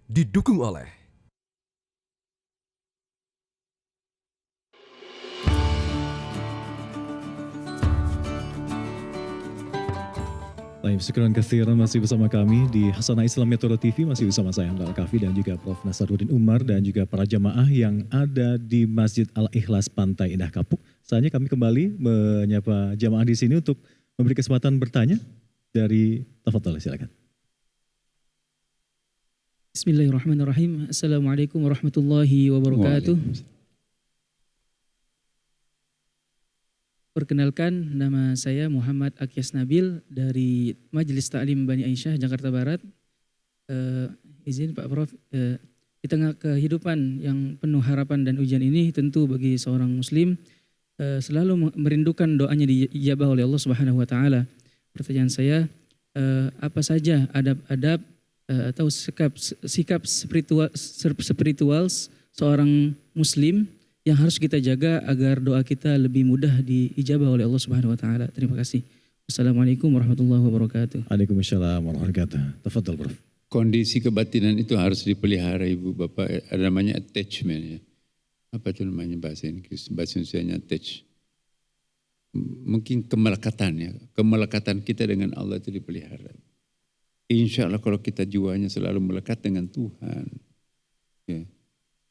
didukung oleh Baik, syukran katsiran masih bersama kami di Hasanah Islam Metro TV, masih bersama saya Hamdal Kafi dan juga Prof. Nasaruddin Umar dan juga para jamaah yang ada di Masjid Al-Ikhlas Pantai Indah Kapuk. Saatnya kami kembali menyapa jamaah di sini untuk memberi kesempatan bertanya dari tafadhol, silakan. Bismillahirrahmanirrahim. Assalamualaikum warahmatullahi wabarakatuh. Perkenalkan, nama saya Muhammad Akyas Nabil dari Majelis Ta'lim Bani Aisyah, Jakarta Barat. Izin Pak Prof, di tengah kehidupan yang penuh harapan dan ujian ini, tentu bagi seorang muslim selalu merindukan doanya dijabah oleh Allah Subhanahu wa taala. Pertanyaan saya, apa saja adab-adab atau sikap spiritual seorang muslim yang harus kita jaga agar doa kita lebih mudah diijabah oleh Allah Subhanahu wa taala. Terima kasih. Wassalamualaikum warahmatullahi wabarakatuh. Waalaikumsalam warahmatullahi wabarakatuh. Tafadhol, Prof. Kondisi kebatinan itu harus dipelihara, Ibu Bapak. Ada namanya attachment ya. Apa itu namanya bahasa Inggris? Bahasa Indonesianya attach. Mungkin kemelekatan ya. Kemelekatan kita dengan Allah itu dipelihara. Insya Allah kalau kita jiwanya selalu melekat dengan Tuhan. Ya.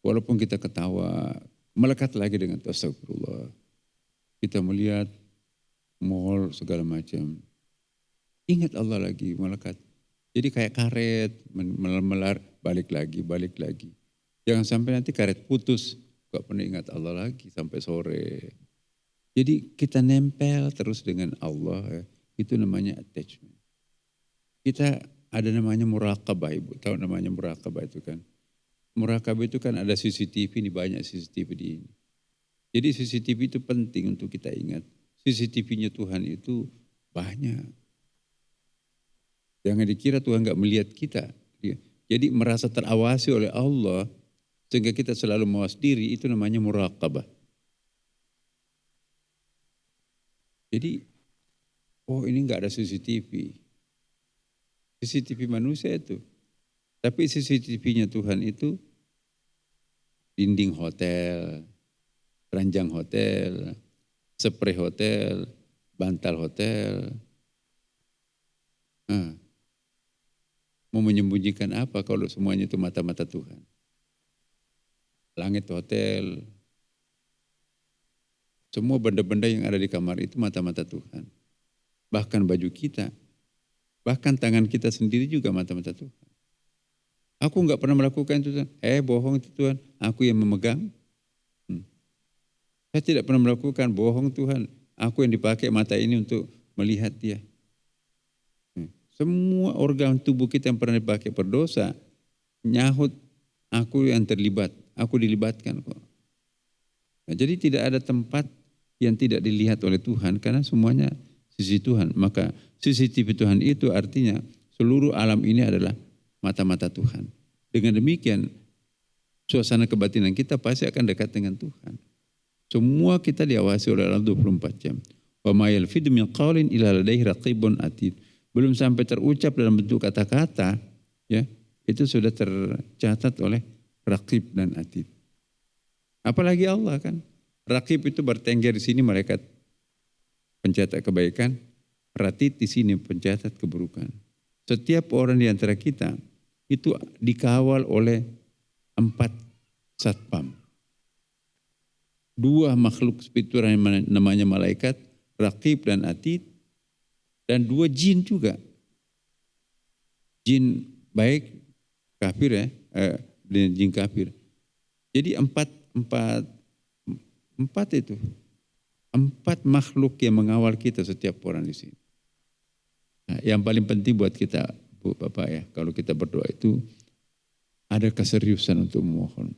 Walaupun kita ketawa, melekat lagi dengan astagfirullah. Kita melihat mall segala macam. Ingat Allah lagi, melekat. Jadi kayak karet, melar, balik lagi. Jangan sampai nanti karet putus, gak pernah ingat Allah lagi sampai sore. Jadi kita nempel terus dengan Allah, ya. Itu namanya attachment. Kita ada namanya muraqabah, Ibu. Tahu namanya muraqabah itu kan? Muraqabah itu kan ada CCTV, ini banyak CCTV di ini. Jadi CCTV itu penting untuk kita ingat. CCTV-nya Tuhan itu banyak. Jangan dikira Tuhan gak melihat kita. Jadi merasa terawasi oleh Allah, sehingga kita selalu mawas diri, itu namanya muraqabah. Jadi, oh ini gak ada CCTV. CCTV manusia itu. Tapi CCTV-nya Tuhan itu dinding hotel, ranjang hotel, spray hotel, bantal hotel. Mau menyembunyikan apa kalau semuanya itu mata-mata Tuhan? Langit hotel, semua benda-benda yang ada di kamar itu mata-mata Tuhan. Bahkan baju kita, bahkan tangan kita sendiri juga mata-mata Tuhan. Aku enggak pernah melakukan itu Tuhan. Bohong itu Tuhan, aku yang memegang. Saya tidak pernah melakukan, bohong Tuhan. Aku yang dipakai mata ini untuk melihat dia. Semua organ tubuh kita yang pernah dipakai berdosa, nyahut aku yang terlibat, aku dilibatkan kok. Nah, jadi tidak ada tempat yang tidak dilihat oleh Tuhan karena semuanya sisi Tuhan. Maka CCTV Tuhan itu artinya seluruh alam ini adalah mata-mata Tuhan. Dengan demikian, suasana kebatinan kita pasti akan dekat dengan Tuhan. Semua kita diawasi oleh Allah 24 jam. Wa ma yalfidu min qawlin illa ladaihi raqibun atid. Belum sampai terucap dalam bentuk kata-kata, ya, itu sudah tercatat oleh raqib dan atid. Apalagi Allah kan. Raqib itu bertengger di sini malaikat pencatat kebaikan, ratid di sini pencatat keburukan. Setiap orang di antara kita itu dikawal oleh 4 satpam. 2 makhluk spiritual yang namanya malaikat, raqib dan atid, dan 2 jin juga. Jin baik, kafir ya, dan jin kafir. Jadi 4 itu. 4 makhluk yang mengawal kita setiap orang di sini. Nah, yang paling penting buat kita, Bu, Bapak ya, kalau kita berdoa itu ada keseriusan untuk memohon.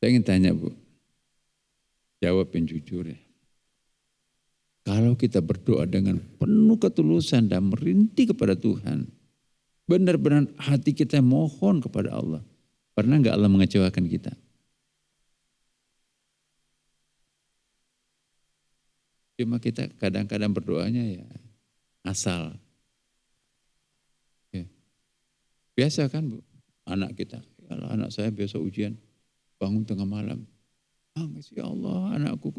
Saya ingin tanya Bu, jawab yang jujur ya. Kalau kita berdoa dengan penuh ketulusan dan merintih kepada Tuhan, benar-benar hati kita mohon kepada Allah, pernah enggak Allah mengecewakan kita? Cuma kita kadang-kadang berdoanya ya asal. Ya. Biasa kan Bu, anak kita, kalau anak saya biasa ujian, bangun tengah malam. Ya Allah anakku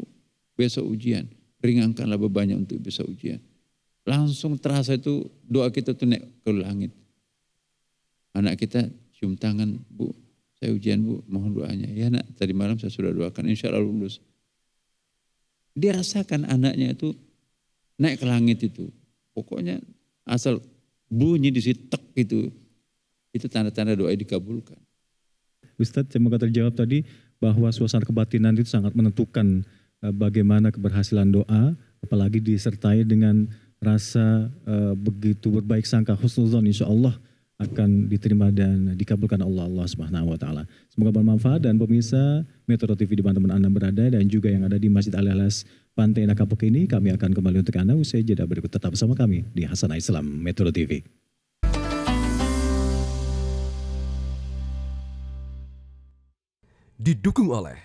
besok ujian, ringankanlah bebannya untuk bisa ujian. Langsung terasa itu doa kita tuh naik ke langit. Anak kita cium tangan, Bu, saya ujian Bu, mohon doanya. Ya nak, tadi malam saya sudah doakan, insya Allah lulus. Dia rasakan anaknya itu naik ke langit itu. Pokoknya asal bunyi di situ tek itu tanda-tanda doa dikabulkan. Ustadz, semoga terjawab tadi bahwa suasana kebatinan itu sangat menentukan bagaimana keberhasilan doa, apalagi disertai dengan rasa begitu berbaik sangka, husnuzon, insya Allah akan diterima dan dikabulkan Allah Subhanahu wa taala. Semoga bermanfaat, dan pemirsa Metro TV di mana teman Anda berada dan juga yang ada di Masjid Al-Ikhlas Pantai Indah Kapuk ini, kami akan kembali untuk Anda usai jeda berikut. Tetap bersama kami di Hasanah Islam Metro TV. Didukung oleh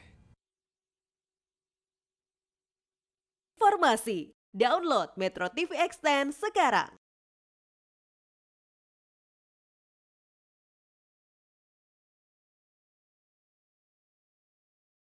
Informasi, download Metro TV Extend sekarang.